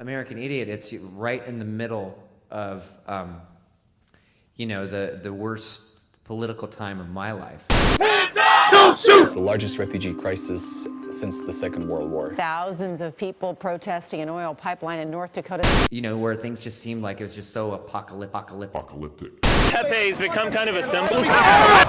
American Idiot, it's right in the middle of, you know, the worst political time of my life. Don't shoot! The largest refugee crisis since the Second World War. Thousands of people protesting an oil pipeline in North Dakota. You know, where things just seemed like it was just so apocalyptic. Pepe's become kind of a symbol.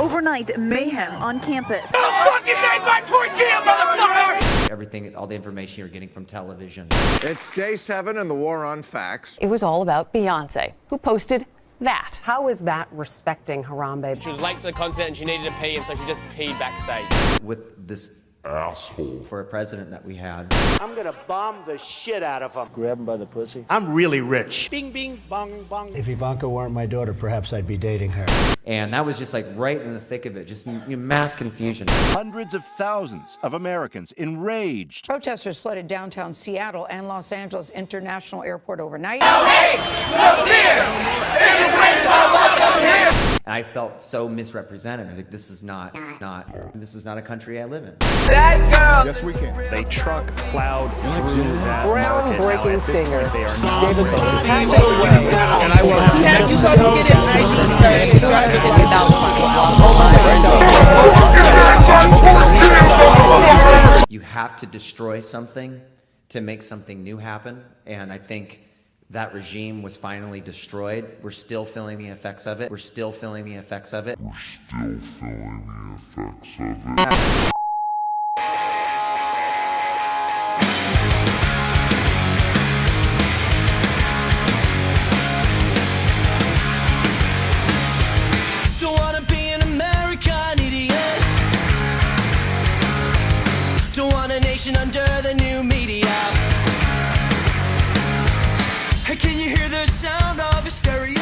Overnight mayhem on campus. Fucking made my tortilla, motherfucker! Everything, all the information you're getting from television. It's day 7 in the war on facts. It was all about Beyonce, who posted that. How is that respecting Harambe? She was late for the concert and she needed to pee, and so she just peed backstage. With this asshole for a president that we had. I'm gonna bomb the shit out of him. Grab him by the pussy. I'm really rich. Bing, bing, bong, bong. If Ivanka weren't my daughter, perhaps I'd be dating her. And that was just like right in the thick of it, just mass confusion. Hundreds of thousands of Americans enraged. Protesters flooded downtown Seattle and Los Angeles International Airport overnight. No hate, no fear! Immigrants are welcome here! And I felt so misrepresented. I was like, this is not a country I live in. That girl! Yes, we can. They truck plowed through that Groundbreaking singer, David And I will have You have to destroy something to make something new happen. And I think that regime was finally destroyed. We're still feeling the effects of it. Don't wanna be an American idiot. Don't want a nation under the new media. Hey, can you hear the sound of hysteria?